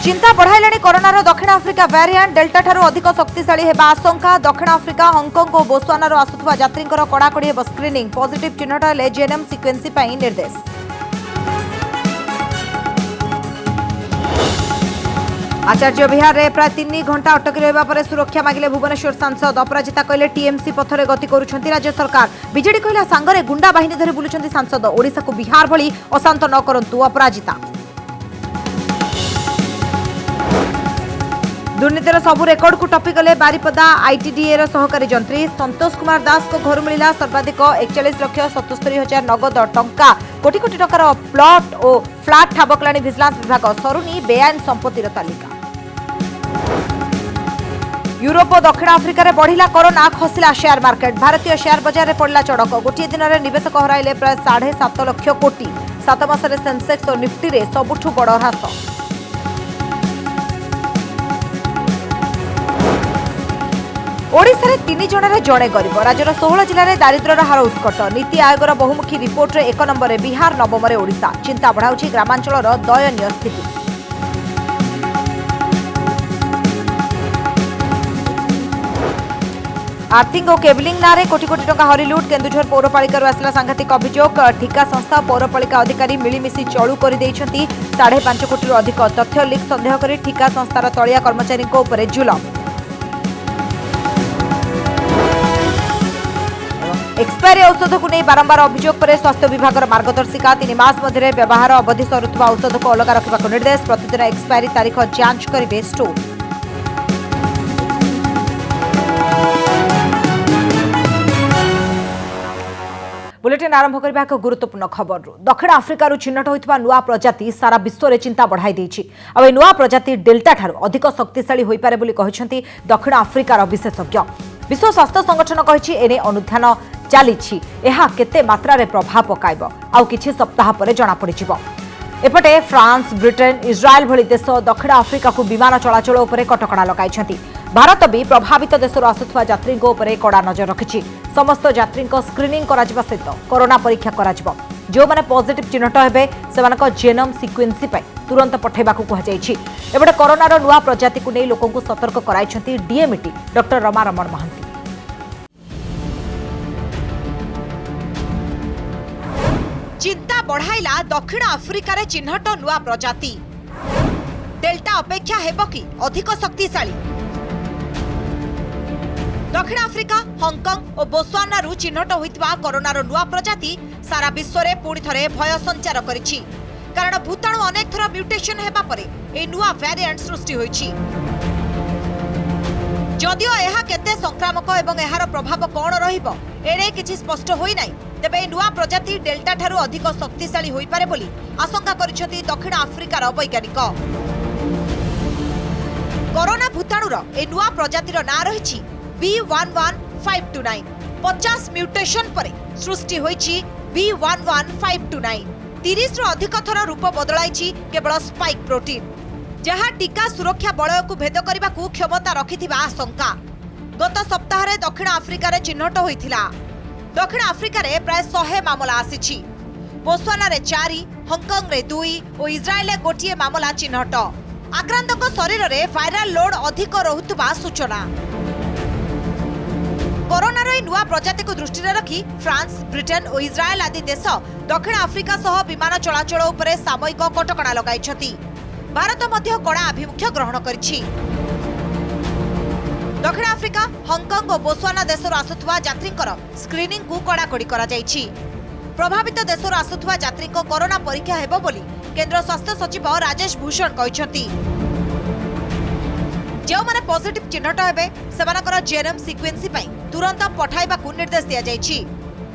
चिंता बढ़ाइलाणी कोरोनार दक्षिण Africa variant delta ठारू अधिक शक्तिशाली हेबा आशंका। दक्षिण आफ्रिका हांगकांग और बोत्सवानारू आसुथुवा यात्रींकर कड़ाकड़ी हेब स्क्रिनिंग। पॉजिटिव चिन्हट हेले जेएनएम सिक्वेन्सी पई निर्देश। आचार्य विहार रे प्राय 3 घंटा अटकी रहिबा परे सुरक्षा मागिले भुवनेश्वर सांसद। अपराजिता कहले टीएमसी पथरे गति करुछंती राज्य सरकार। बीजेडी कहला सांगरे गुंडा बाहिनी धरि बुलुछंती सांसद। ओडिसा को बिहार भली अशांत न करंतु अपराजिता। दुर्नीतिर सबु रेकर्ड को टपिगले बारिपदा आईटीडीए सहकारी जंत्री संतोष कुमार दास को घर मिला सर्वाधिक 41,77,000 नगद टंका। कोटी कोटी टंकार प्लॉट और फ्लैट ठाबकलाणी विजिलेंस विभाग। सरुनी बेआईन संपत्तिर तालिका। यूरोप और दक्षिण आफ्रिका रे बढ़िला कोरोना खसिला शेयर मार्केट। भारतीय शेयर बाजार रे पड़ला चढ़क। गोटे दिन में निवेशक हराइले प्राय 7.5 लाख कोटी। 7 मासरे सेंसेक्स और निफ्टी रे सबुठु बड़ ह्रास। ओडिशा रे 3 जनरे जणे गरीब। राज्यर 16 जिले में दारिद्र्यर हार उत्कट। नीति आयोगर बहुमुखी रिपोर्ट रे 1 नंबर में बिहार, 9 में ओडिशा। चिंता बढ़ाउछि ग्रामांचलर दयनीय स्थिति। आर्थिंग और केबलिंग नारे कोटी कोटी टंका हरिलुट। केन्दुझर पौरपालिका आसला सांघातिक अभियोग। ठिका संस्था पौरपालिका अधिकारी मिलिमिशि चलू कर 5.5 कोटी अधिक तथ्य लीक संदेह कर ठिका संस्थार तलिया कर्मचारी उपर जुलम। एक्सपायरी औषध को नहीं बारंबार अभियोग पर स्वास्थ्य विभाग मार्गदर्शिका। 3 मास मध्य व्यवहार अवधि सरुवा औषध को अलग रखा निर्देश। प्रतिदिन एक्सपायरी तारीख जांच करेंगे स्टोर। बुलेटिन आरंभ करबा एक गुरुत्वपूर्ण खबर। दक्षिण आफ्रिकार चिन्हट होइतबा नुआ प्रजाति सारा विश्व रे चिंता बढ़ाई देछि। अब ए नुआ प्रजाति डेल्टा ठारू अधिक शक्तिशाली होई पारे बोली कहिसंती दक्षिण आफ्रिकार विशेषज्ञ। विश्व स्वास्थ्य संगठन कहिछि एने अनुध्यान चलीछि। एहा केते मात्रा रे प्रभाव पकाइबो आउ किछि सप्ताह परे जणा पड़िजिवो। एपटे फ्रांस, ब्रिटेन, इज्राएल भली देश दक्षिण आफ्रिका को विमान चलाचल उपरे कटकणा लगाइछंती। भारत भी प्रभावित देशर आसुथुवा यात्री उपरे कड़ा नजर रखिछि। समस्त यात्री स्क्रिनिंग कराजिबा सहित कोरोना परीक्षा कराजिबो। जो माने पॉजिटिव चिन्हट हेबे सेमानक जेनोम सिक्वेन्सी पई तुरंत पठेबाकू कुहाଯାଇଛି। एबडे कोरोनार नुआ प्रजाति को नै लोकंकु सतर्क कराइछंती डीएमटी डॉक्टर रमा रमण महांती। चिंता बढ़ाइला दक्षिण आफ्रिका रे चिन्हट नुआ प्रजाति। डेल्टा अपेक्षा हेबो कि अधिक शक्तिशाली। दक्षिण आफ्रिका, हांगकांग और बोत्सवाना चिन्हट होइतबा कोरोनार नुआ प्रजाति सारा विश्व रे पुणी थरे भय संचार करिछि। कारण भूताणु अनेक थर म्यूटेशन हेबा परे ए नुआ वेरिएंट सृष्टि होइछि। जदिओ एहा केते संक्रामक एवं एहार प्रभाव कोन रहिबो एरे किछि स्पष्ट होई नै। तेबे नुआ प्रजाति डेल्टा ठारू अधिक शक्तिशाली होई पारे बोली आशंका करिसथि दक्षिण आफ्रिकार वैज्ञानिक। कोरोना भूताणुर ए नुआ प्रजातिर ना रहिछि B11529। 50 म्यूटेशन परे सृष्टि होइछि B11529। 30 रु अधिक थर रूप बदलाइछि केवल स्पाइक प्रोटीन, जहा टीका सुरक्षा बलय को भेद करने को क्षमता रखिथिबा आशंका। गत सप्ताह रे दक्षिण आफ्रिका रे चिन्हट होइथिला। दक्षिण आफ्रिका रे प्राय 100 मामला आसीछि। बोत्सवाना रे 4, हांगकांग रे 2 और इज्राएल गोटिए मामला चिन्हट। आक्रांतक शरीर रे वायरल लोड अधिक रहुतबा सूचना। कोरोनार नुआ प्रजाति को दृष्टि रखी फ्रांस, ब्रिटेन और इज्राएल आदि देश दक्षिण आफ्रिका सह विमान चलाचल उपरे सामयिक कटकणा लगाइछथि। भारत मध्य कड़ा आभिमुख्य ग्रहण करिछि। दक्षिण आफ्रिका, हांगकांग और बोत्सवाना देशर आसुथुवा यात्रींकर स्क्रिनिंग को कड़ाकड़ी करा जाइछि। प्रभावित देशर आसुथुवा यात्री कोरोना परीक्षा हेबो बोली केंद्र स्वास्थ्य सचिव राजेश भूषण कहिसथि। जो माने पॉजिटिव चिन्हट हेबे सेमानकर जेएनएम सिक्वेन्सी पई तुरंत पठाइबाकू निर्देश दिया जाइछि।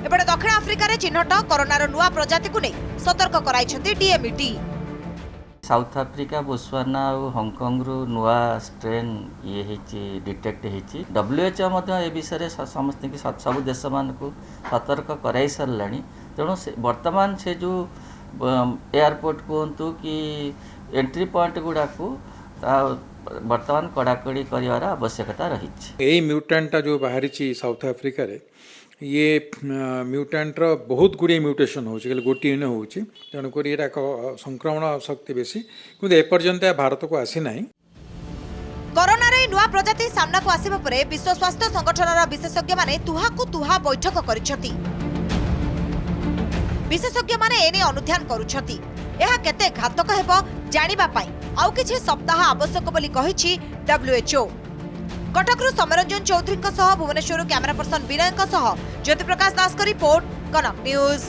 एबडे दक्षिण आफ्रिका रे चिन्हट कोरोनार नुआ प्रजाति को नै सतर्क कराइछथि डीएमटी। साउथ आफ्रिका, बोत्सवाना और हांगकांग रु नुआ स्ट्रेन ये डिटेक्ट होती। WHO ए विषय समस्त सब देश मान को सतर्क कराई साराणी। तेणु वर्तमान से जो एयरपोर्ट कहतु कि एंट्री पॉइंट गुड़ा को वर्तमान कड़ाकड़ी कर आवश्यकता रही। यही म्यूटेंटा जो बाहरी साउथ आफ्रिका रे ये म्यूटेंटर बहुत गुड़े म्यूटेशन हो गोटे नु हो तेणुक यहाँ एक संक्रमण शक्ति बेसी कि एपर्यंत भारत को आसी ना। कोरोना रे नुआ प्रजाति सामना को आसिबा परे विश्व स्वास्थ्य संगठन विशेषज्ञ माने तुहाकु तुहा बैठक करिसथि। विशेषज्ञ माने एने अनुध्यान करुछथि एहा केते घातक हेबो जानिबा पई आउ किछि सप्ताह आवश्यक बोली कहिछि WHO। कटकरू समरंजन चौधरी सह भुवनेश्वर कैमरा पर्सन विनय ज्योति प्रकाश दास का रिपोर्ट कनक न्यूज।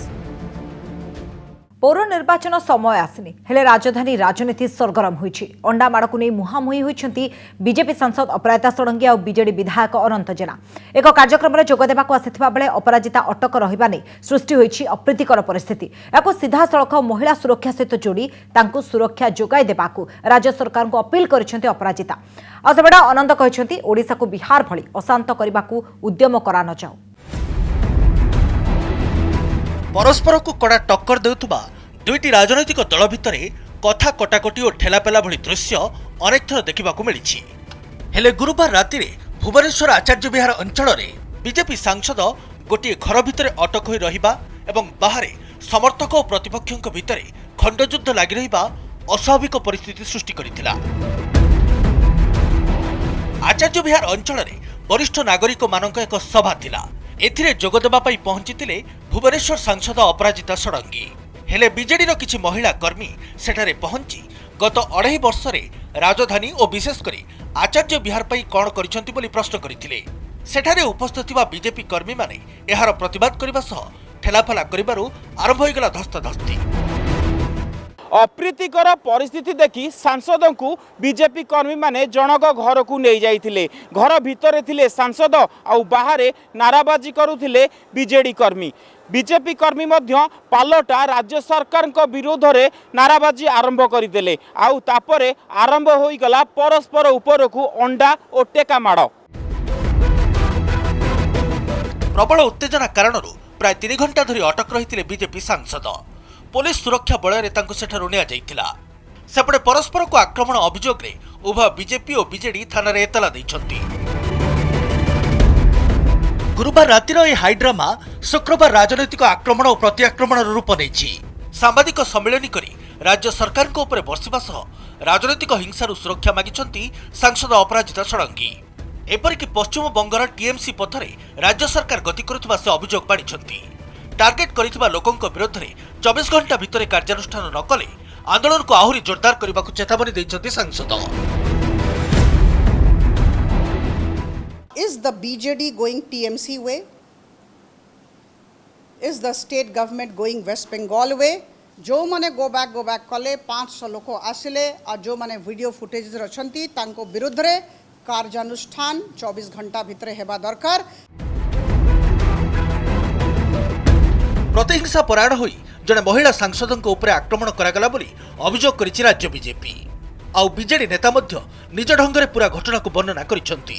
पौर निर्वाचन समय आसनी हेले राजधानी राजनीति सरगरम होइछि। अंडा माड़ को नहीं मुहांमुही होइछंती बीजेपी सांसद अपराजिता षडंगी और बीजेडी विधायक अनंत जेना। एक कार्यक्रम में जोगदेवाक आसिथिबा बेले अपराजिता अटक रहिबा नै सृष्टि होइछि अप्रीतिकर परिस्थिति। याको सीधा सड़क महिला सुरक्षा सहित जोड़ी तांकु सुरक्षा जोगाई देबाकू राज्य सरकार को अपील करिसेंती अपराजिता। आसेबडा अनंत कहिसेंती ओडिसा को बिहार भली अशांत करबाकू उद्यम करा न जाऊ। परस्पर को कड़ा टक्कर देउतबा दुईटी राजनैतिक दल भितर कथा कटाकटी और ठेलापेला भली दृश्य अनेक थर देखा मिली। हेले गुरुवार राति भुवनेश्वर आचार्य विहार अंचल बीजेपी सांसद गोटे घर भितर अटक होई रहिबा एवं बाहर समर्थक और प्रतिपक्षों भितर खंडयुद्ध लगी रहिबा अस्वाभाविक परिस्थिति सृष्टि करिथिला। आचार्य विहार अंचल वरिष्ठ नागरिक मानक एक सभा थिला। एथिरे जोगदेबा पई पहुंचीतिले भुवनेश्वर सांसद अपराजिता षडंगी। हेले बीजेडी किछि महिला कर्मी सेठारे पहुंची गत 2.5 वर्ष राजधानी और विशेषकर आचार्य विहार पई कौन करिसंती बोली प्रश्न करथिले। सेठारे उपस्थित थिबा बीजेपी कर्मी माने एहार प्रतिवाद करिबा सह ठेलाफेला करिबारु आरंभ होइगला धस्ताधस्ती। अप्रीतिकर परिस्थिति देखि सांसद को बीजेपी कर्मी माने जनक घर को नहीं जाइथिले। घर भितर थिले सांसद आउ बाहर नाराबाजी करुथिले बीजेडी कर्मी। बीजेपी कर्मी मध्य पालटा राज्य सरकार विरोध में नाराबाजी आरंभ करदेले। आउ तापरे आरंभ होइगला परस्पर उपर को अंडा और टेका माड़। प्रबल उत्तेजना कारण प्राय 3 घंटा धरी अटक रही बीजेपी सांसद। पुलिस सुरक्षा बलय सेठारु निया जाइथिला। सेपटे परस्पर को आक्रमण अभियोग रे उभय बीजेपी और बीजेडी थाना रे एतला दैछंती। गुरुवार रातिर ए हाइड्रामा शुक्रवार राजनैतिक आक्रमण और प्रत्याक्रमण रूप नेछि। सांबादिक सम्मेलन करी राज्य सरकार को ऊपर बर्षिबा सह राजनैतिक हिंसारु सुरक्षा मागिछंती सांसद अपराजिता षडंगी। एपरिक पश्चिम बंगर टीएमसी पथरे राज्य सरकार गति करुथिबा से अभियोग बाढ़िछंती। टार्गेट करिथिबा लोकंक विरोध में 24 घंटा भितर कार्यानुष्ठान न कले आंदोलन को आहुरी जोरदार करने को चेतावनी दैछंती सांसद। Is the BJD going TMC way? Is the state government going West Bengal way? जो माने गो बैक कले 500 लोक आसिले और जो माने वीडियो फुटेज रचंती तांको विरुद्ध रे कार्यानुष्ठान 24 घंटा भितर हेबा दरकार। प्रतिहिंसा परायण होई जने महिला सांसदों उपर आक्रमण करागला बोली अभियोग करिछि राज्य बीजेपी। आउ बीजेडी नेता मध्य निज ढंगरे पूरा घटना को वर्णना करिसंती।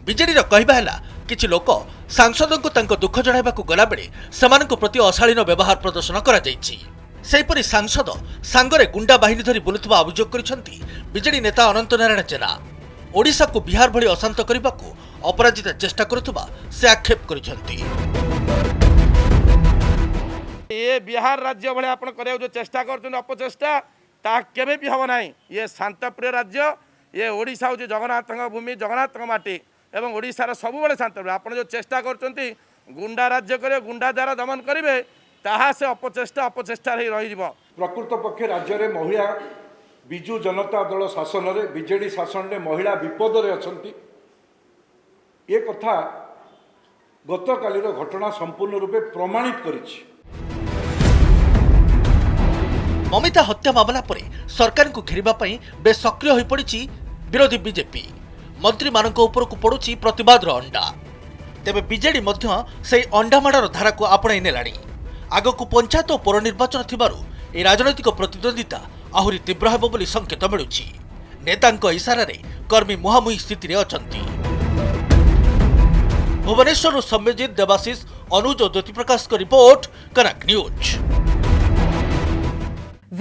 बीजेडी रो कहबा हैला किछि लोक सांसदों को तांको दुख जणाइबा को गला बेले सेमानक प्रति अशालीन व्यवहार प्रदर्शन करा जाइछि। सेहिपरि सांसद सांगरे गुंडा बाहिनी धरी बुलुथबा अभियोग करिसंती बीजेडी नेता अनंत नारायण जेना। ओडिसा को बिहार भली अशांत करबा को अपराजिता चेष्टा करुथबा से आक्षेप करिसंती। ये बिहार राज्य भाई आप जो चेष्टा कर अपचेष्टा ता केबे भी हम ना। ये शांतप्रिय राज्य, ये ओडिशा हूँ जगन्नाथ भूमि, जगन्नाथ माटी एवं ओडिशार सबुबले शांत। आप जो चेष्टा कर गुंडा राज्य करे, गुंडा द्वारा दमन करेंगे ताहा से अपचेष्टा अपचेष्टा रही। प्रकृत पक्षे राज्य में महिला विजु जनता दल शासन में बीजेडी शासन में महिला विपद रे अछंती। ये कथा गतकालीर घटना संपूर्ण रूपे प्रमाणित करिछि। ममिता हत्या मामला पर सरकार को घेरिबा पई बेस सक्रिय होई पड़िछि विरोधी बीजेपी। मंत्री मानक ऊपर को पड़ुछि प्रतिवाद रो अंडा। तेबे बीजेडी मध्य सेई अंडा माडार धारा को आपणाई नेलाणी। आगकू पंचायत और पौर निर्वाचन थिबारु ए राजनैतिक प्रतिद्वंदिता आहुरी तीव्र हेबो बोली संकेत मिलुछि। नेतांक इशारा रे कर्मी मुहामुही स्थिति रे अछंती। भुवनेश्वर सम्यजित देवाशीष अनुज और ज्योति प्रकाश को रिपोर्ट कनक न्यूज।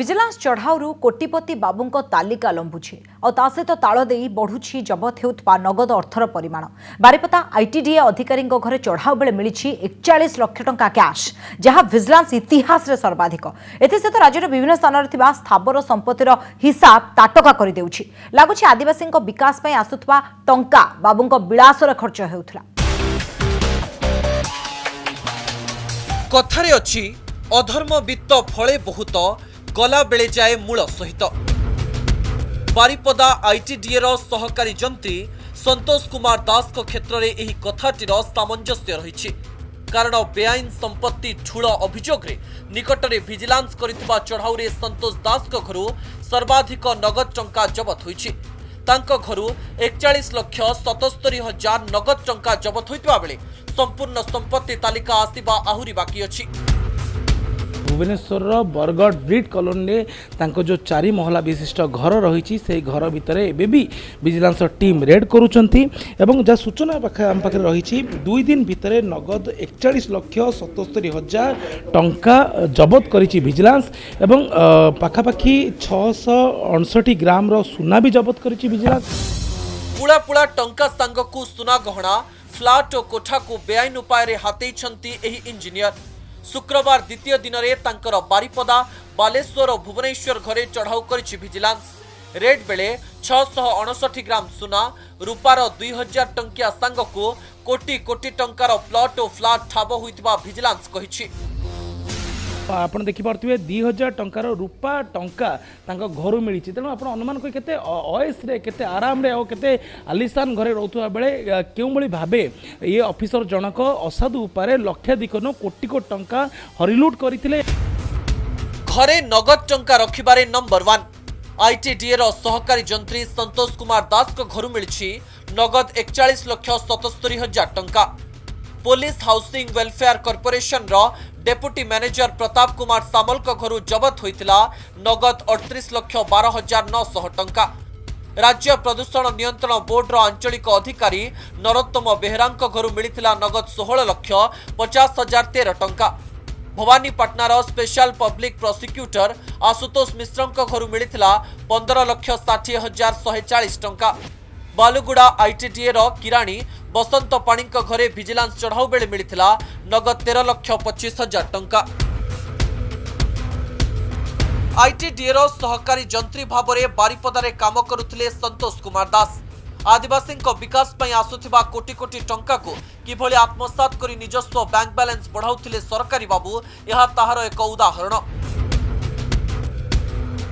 विजिलेंस चढ़ाऊ कोटिपति बाबूंको तालिका लंबुछि और ता सहित ताल देई बढ़ुछि जबत हेउतबा नगद अर्थर परिमाण। बारिपदा आईटीडीए अधिकारी घरे चढ़ाऊ बेले मिली 41 लाख टंका कैश, जहां विजिलेंस इतिहास रे सर्वाधिक। एथिसहित राज्यर विभिन्न स्थान में स्थावर संपत्तिर हिसाब ताटका कर देउछि। लागुछि आदिवासी विकास पई आसुथबा टंका बाबूंको विलासरे खर्च हेउथला। कथारे अछि अधर्म वित्त फले बहुत गला बेले जाए मूल सहित। बारिपदा आईटीडीए सहकारी जंत्री संतोष कुमार दास को क्षेत्र में यह कथाटीर सामंजस्य रही, कारण बेआईन संपत्ति ठूल अभियोग निकट में विजिलेंस करथिबा चढ़ाऊ रे संतोष दास को घरु सर्वाधिक नगद टंका जबत होईछि। तांको घरु 41,77,000 नगद टंका जबत होइतबा बेले संपूर्ण संपत्ति तालिका आसिबा आहुरी बाकी अछि। भुवनेश्वर बरगढ़ ब्रिड कॉलोनी तांको जो 4 महला विशिष्ट घर रही से घर भितर एवं भी विजिलेंस टीम रेड करुँच एवं जहाँ सूचना आम पाखे रही 2 दिन भितर नगद 41,77,000 टंका जबत करिछि विजिलेंस एवं पाखापाखि 659 ग्राम रो सुना भी जबत करिछि विजिलेंस। पुला पुला टंका सांगकु सुना गहना फ्लाट और कोठा को बेआईन उपाय हाथेइछंती एही इंजीनियर। शुक्रवार द्वितीय दिन में तांकर बारिपदा बालेश्वर और भुवनेश्वर घरे चढ़ाऊ करिछि विजिलेंस। रेड बेले 659 ग्राम सुना रूपार 2000 टंकिया सांगकु कोटी कोटी टंकार प्लॉट और फ्लाट ठाब होइतबा विजिलेंस कहिछि। आपन देखि पारथिबे 2000 टंकार रूपा टंका तांको घरु मिली। तेणु आप अनुमान कर केते ऑयस रे केते आराम रे और केते आलिशान घरे रहउथबा बेले केउ भली भाबे ये ऑफिसर जनक असाधु उपारे लक्षाधिक कोटी कोटी टंका हरिलुट करथिले। घरे नगद टंका रखिबारे नंबर 1 आईटीडीए सहकारी जंत्री संतोष कुमार दास को घरु मिली नगद 41,77,000 टंका। पुलिस हाउसिंग वेलफेयर कॉर्पोरेशन रो डेप्यूटी मैनेजर प्रताप कुमार सामल को घरु जबत होइतिला नगद 38,12,900 टंका। राज्य प्रदूषण नियंत्रण बोर्ड रो आंचलिक अधिकारी नरोत्तम बेहरा घरु मिलितिला नगद 16,50,013 टंका। भवानीपाटनार स्पेशल पब्लिक प्रोसिक्यूटर आशुतोष मिश्र घरु मिलितिला 15,60,140 टंका। बालुगुड़ा आईटीडीए किराणी बसंत पाणी घरे विजिलेंस चढ़ाऊ बेले मिलिथिला नगद 13,25,000 टंका। आईटीडीए सहकारी जंत्री भाव में बारिपदारे काम करुथिले संतोष कुमार दास। आदिवासी विकास पई आसुथिबा कोटी कोटी टंका को किभली आत्मसात करी निजस्व बैंक बैलेंस बढ़ाउथिले सरकारी बाबू यह ताहार एक उदाहरण।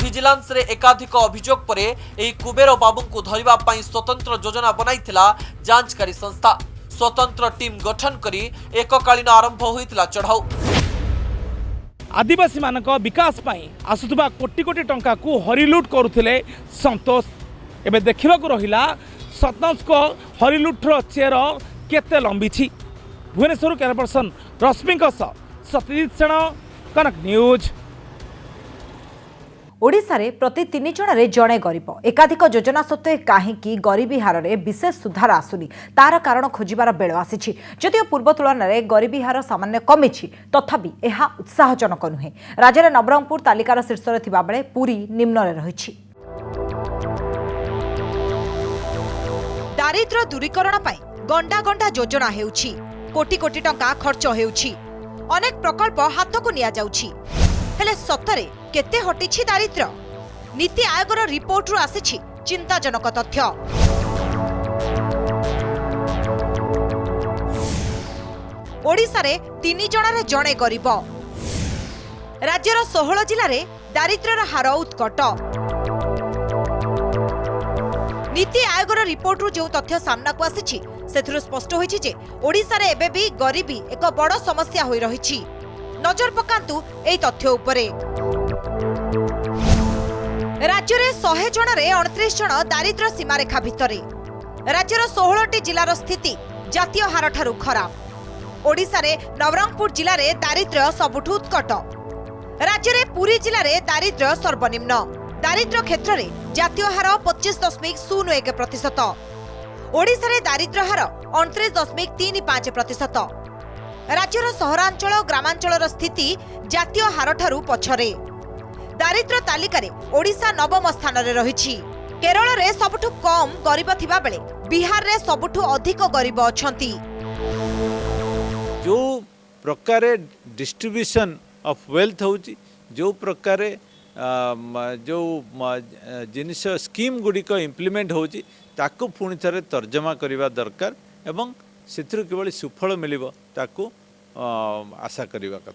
विजिलेंस रे एकाधिक अभियोग परे एही कुबेर बाबू को धरिबा पई स्वतंत्र योजना बनाइथिला जांचकारी संस्था। स्वतंत्र टीम गठन करी एककालीन आरंभ होइतिला चढ़ाऊ। आदिवासी मानक विकास पई आसुथबा कोटी कोटी टंका को हरिलुट करुथिले संतोष। एबे देखिबा को रहिला संतोष को हरिलुटर चेर केते लंबी छी। भुवनेश्वर कैमरा पर्सन रश्मि सत्यजित सेन, कनक न्यूज। ओडिशा रे प्रति 3 जन जड़े गरीब एकाधिक योजना सत्वे कहीं गरीबी हार में विशेष सुधार आसुनी तार कारण खोजार बेल आसी। जदिव पूर्व तुलन में गरीबी हार सामान्य कमी तथापि यह उत्साहजनक नुहे। राज्य में नवरंगपुर तालिकार शीर्ष में थिबा बेले पुरी निम्न रही। दारिद्र्य दूरीकरण पई गंडा गंडा योजना हेउछि, कोटी कोटी टंका खर्च हेउछि, अनेक प्रकल्प हाथ को निया जाउछि। हेले सतरे केते हटिछि दारिद्र्य? नीति आयोगर रिपोर्ट रु आसिछि चिंताजनक तथ्य। ओडिशा रे 3 जन जणे गरीब। राज्यर 16 जिल्ला रे दारिद्र्यर हार उत्कट। नीति आयोगर रिपोर्ट रु जो तथ्य सामना को आसिछि सेथिरु स्पष्ट होइछि जे ओडिशा रे एबे भी गरीबी एक बड़ समस्या होई रहिछि। नजर पकांतु एई तथ्य उपरे। राज्य में 100 जन 29 जन दारिद्र्य सीमारेखा भितरे। राज्यर 16टी जिलार स्थिति जातीय हार ठारू खराब। ओडिशा रे नवरंगपुर जिले में दारिद्र्य सबुठु उत्कट। राज्य में पुरी जिले में दारिद्र्य सर्वनिम्न। दारिद्र्य क्षेत्र में जातीय हार 25.01%। ओडिशा रे दारिद्र्य हार 29.35%। राज्यर सहरांचल ग्रामांचल स्थिति जातीय हार ठारू पछरे। दारिद्र्य तालिकारे ओडिशा नवम स्थान रे रहिछि। केरल रे सबुठु कम गरीब थिबा बेले बिहार रे सबुठु अधिक गरीब अछंती। जो प्रकार डिस्ट्रीब्यूशन ऑफ वेल्थ होची, जो प्रकार जो जिनिस स्कीम गुड़िक इम्प्लीमेंट होची ताकू पुणी थे तर्जमा करने दरकार एवं से किभली सुफल मिलिबो ताकू आशा करने कथा।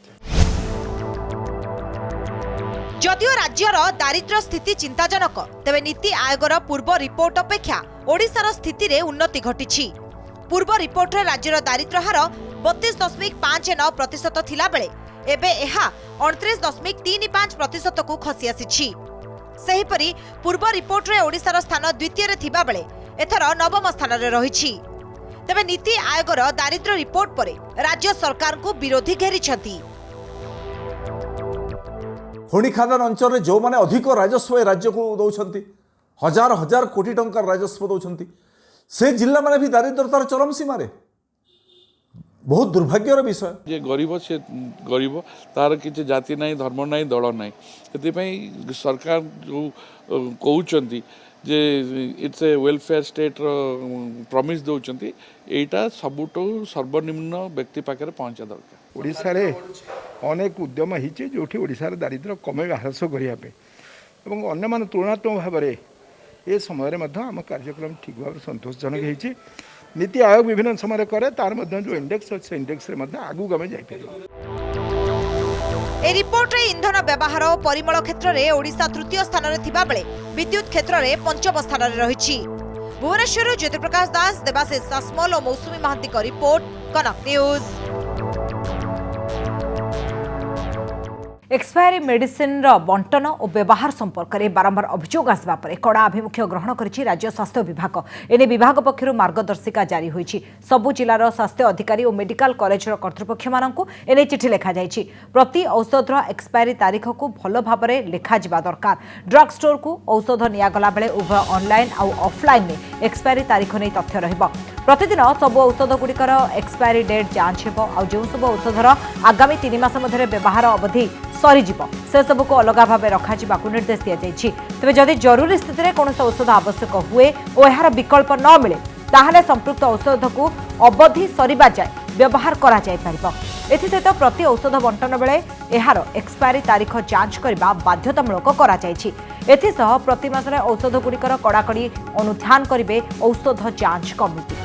जदियो राज्यर दारिद्र्य स्थिति चिंताजनक, तेबे नीति आयोगर पूर्व रिपोर्ट अपेक्षा ओडिशार स्थिति रे उन्नति घटिछि। पूर्व रिपोर्ट रे राज्यर दारिद्र्य हार 32.59% थिला बेले एबे एहा 29.35% को खसी आसिछि। सेहिपरि पूर्व रिपोर्ट रे ओडिशार स्थान द्वितीय रे थिबा बेले एथर नवम स्थान रे रहिछि। तेबे नीति आयोगर दारिद्र्य रिपोर्ट परे राज्य सरकार को विरोधी घेरिछंती। खଣି खादान अंचल जो माने अधिक राजस्व राज्य को दौरान हजार हजार कोटी टंका राजस्व दौरान से जिला माने भी दारिद्रतार चरम सीमा रे बहुत दुर्भाग्यर विषय। जे गरीब से गरीब तार किसी जाति नहीं, धर्म नहीं, दल नहीं, से सरकार जो कहते जे it's a welfare state promise दौरान यहाँ सबुठू सर्वनिम्न व्यक्ति पाखे पहुँचा दरकार। ओडिशा रे अनेक उद्यम होती जो ओडिशार दारिद्र्य कमे ह्रास करने और अन्य मान तुलनात्मक भाव में ये समय आम कार्यक्रम ठीक भाव संतोषजनक होती। नीति आयोग विभिन्न समय करे तार जो इंडेक्स अच्छे इंडेक्स आगू आम जाइए। ए रिपोर्ट रे इंधन व्यवहार और परिमल क्षेत्र में ओडिशा तृतीय स्थान रे थिबा बेले विद्युत क्षेत्र में पंचम स्थान रे रहिछि। भुवनेश्वर ज्योतिप्रकाश दास, देवाशीष सासमल और मौसुमी महांती का रिपोर्ट, कनक न्यूज। एक्सपायरी मेडिसिन बंटन और व्यवहार संपर्क में बारंबार अभियोग आसवा पर कड़ा आभिमुख्य ग्रहण करिछि राज्य स्वास्थ्य विभाग। एने विभाग पक्षर मार्गदर्शिका जारी होइछि। सबु जिलार स्वास्थ्य अधिकारी और मेडिकल कॉलेज कर्तृपक्ष मानकु एने चिठी लिखा जाइछि। प्रति औषधर एक्सपायरी तारीख को भल भाव में लिखा जिबा दरकार। ड्रग स्टोर को औषध नियागला बेले उभय ऑनलाइन और ऑफलाइन में एक्सपायरी तारीख नहीं तथ्य रहिबो। प्रतिदिन सब औषध गुड़िकर एक्सपायरी डेट जांच हेबो और जो सब औषधर आगामी 3 मास मध्य व्यवहार अवधि सरीजिब से सबू को अलग भाव रखा निर्देश दिया जाइछि। तेबे जदि जरूरी स्थिति में कौन औषध आवश्यक हुए और यार विकल्प न मिले ताहले संपृक्त औषध को अवधि सरीबा जाए व्यवहार करा जाय परिबो। एथिसहित प्रति औषध बंटन बेले यार एक्सपायरी तारीख जांच करबा बाध्यतामूलक करा जायछि। एथिसह प्रति मासरे औषध गुड़िकर कड़ाकड़ी अनुध्यान करिवे औषध जांच कमिटी।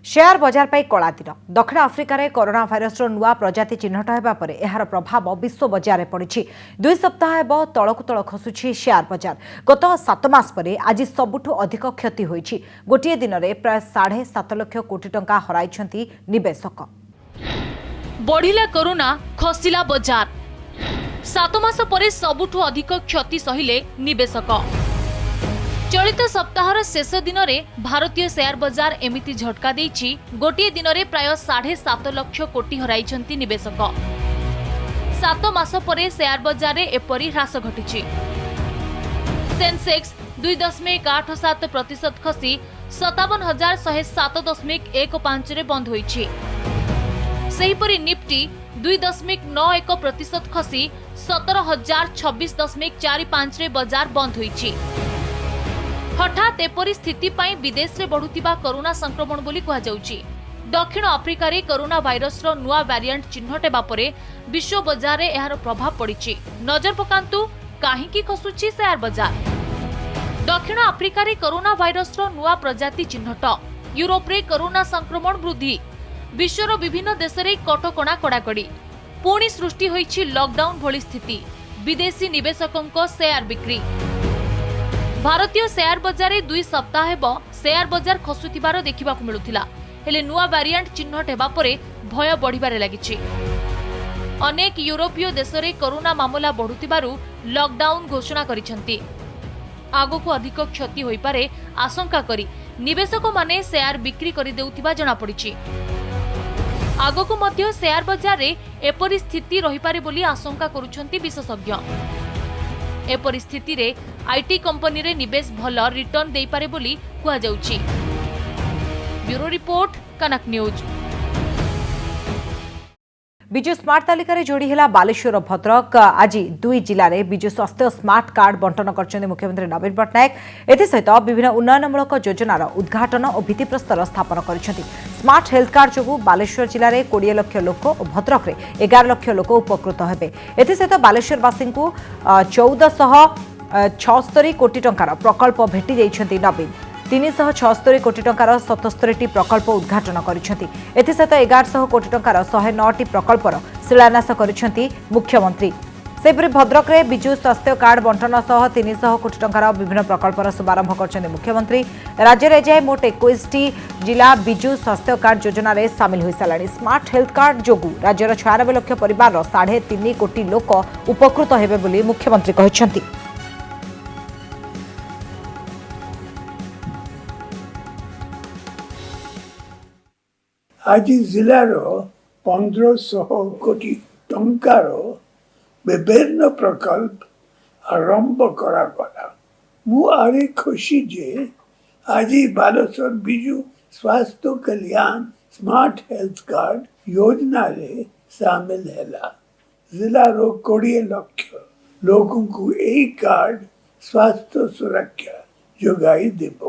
शेयर बजार पर कला दिन। दक्षिण आफ्रिकार कोरोना भाइरस नुआ प्रजाति चिन्हट होगा पर यार प्रभाव विश्व बजार में पड़ी। 2 सप्ताह हेब तलकू तल खसुची शेयर बजार। गत 7 मास पर आज सबुठु अधिक क्षति होइछि। गोटे दिन में प्राय 7.5 लाख कोटी टंका हराइछंती निवेशक। बढ़िला कोरोना, खसिला बजार। 7 मास पर सबुठु अधिक क्षति सहिले निवेशक। चलित सप्ताहर शेष दिन में भारतीय शेयर बजार एमिति झटका देइछि। गोटे दिन में प्राय 7.5 लाख कोटी हराइछंती निवेशक। 7 मास पर शेयर बजार में एपरी ह्रास घटिछि। सेंसेक्स 2.87% खसी 57,107.15 रे बंद होइछि। सेहिपरि निफ्टी 2.91% खसी 17,026.45 रे बजार बंद होइछि। हठात एपरी स्थिति पाई विदेश रे बढ़ुतिबा कोरोना संक्रमण बोली कहा जाउछि। दक्षिण आफ्रिका रे कोरोना भाइरस रो नुआ वेरिएंट चिन्हट हेबा परे विश्व बजार रे एहार प्रभाव पड़िछि। नजर पकांतु काहीकि खसुछि शेयर बजार। दक्षिण आफ्रिका रे कोरोना भाइरस रो नुआ प्रजाति चिन्हट। यूरोप रे कोरोना संक्रमण वृद्धि। विश्वर विभिन्न देश रे कटकणा कड़ाकड़ी। पुणी सृष्टि होइछि लॉकडाउन भली स्थिति। विदेशी निवेशकों शेयर बिक्री। भारतीय शेयर बजार 2 सप्ताह हेब शेयर बजार खसुथिबार देखिबाकु मिलुथिला। हेले नुआ वेरिएंट चिन्हट हेबा परे भय बढ़िबारे लागिछि। अनेक यूरोपीय देश रे कोरोना मामला बढ़ुथिबारु लॉकडाउन घोषणा करिसेंती। आगोकु अधिक क्षति होई पारे आशंका करी निवेशक माने शेयर बिक्री करि देउथिबा जणा पड़िछि। आगोकु मध्य शेयर बजार रे एपरि स्थिति रहि पारे बोली आशंका करूछंती विशेषज्ञ। ए परिस्थिति रे आईटी कंपनी रे निवेश भल रिटर्न देई पारे बोली कुआ जाउछि। ब्यूरो रिपोर्ट, कनक न्यूज। विजु स्मार्ट तालिकार जोड़ी है बालेश्वर और भद्रक। आज दुई जिले में विजु स्वास्थ्य स्मार्ट कार्ड बंटन कर मुख्यमंत्री नवीन पट्टनायक। एसहित विभिन्न उन्नयनमूलक योजनार उद्घाटन और भित्तिप्रस्तर स्थापन कर स्मार्ट हेल्थ कार्ड जो बालेश्वर जिले में 20 लाख लोक और भद्रक में 11 लाख लोक उपकृत हेबे। एसहित बालेश्वरवासी को 1476 कोटी टंकार प्रकल्प भेटी देइछंती नवीन। 376 कोटी टंकार 77 प्रकल्प उद्घाटन करिसेंती। एथिसहित 1100 कोटी टंकार 109 प्रकल्पर शिलान्यास करिसेंती मुख्यमंत्री। सेपरि भद्रक रे विजु स्वास्थ्य कार्ड बंटन सह 300 कोटी टंकार विभिन्न प्रकल्पर शुभारंभ करछन्ती मुख्यमंत्री। राज्य रे जाय मोट 21 जिला विजु स्वास्थ्य कार्ड योजना रे शामिल होई सालानी। स्मार्ट हेल्थ कार्ड जोगु राज्यर 96 लाख परिवार 3.5 कोटी लोक उपकृत हेबे बोली मुख्यमंत्री कहिसेंती। आज जिलार 1500 कोटी टंकार विभिन्न प्रकल्प आरंभ करागला। मुझे खुशी जे आज बालेश्वर विजु स्वास्थ्य कल्याण स्मार्ट हेल्थ कार्ड योजना रे शामिल है। जिलार 20 लाख लोगों को यही कार्ड स्वास्थ्य सुरक्षा जोगाई देव।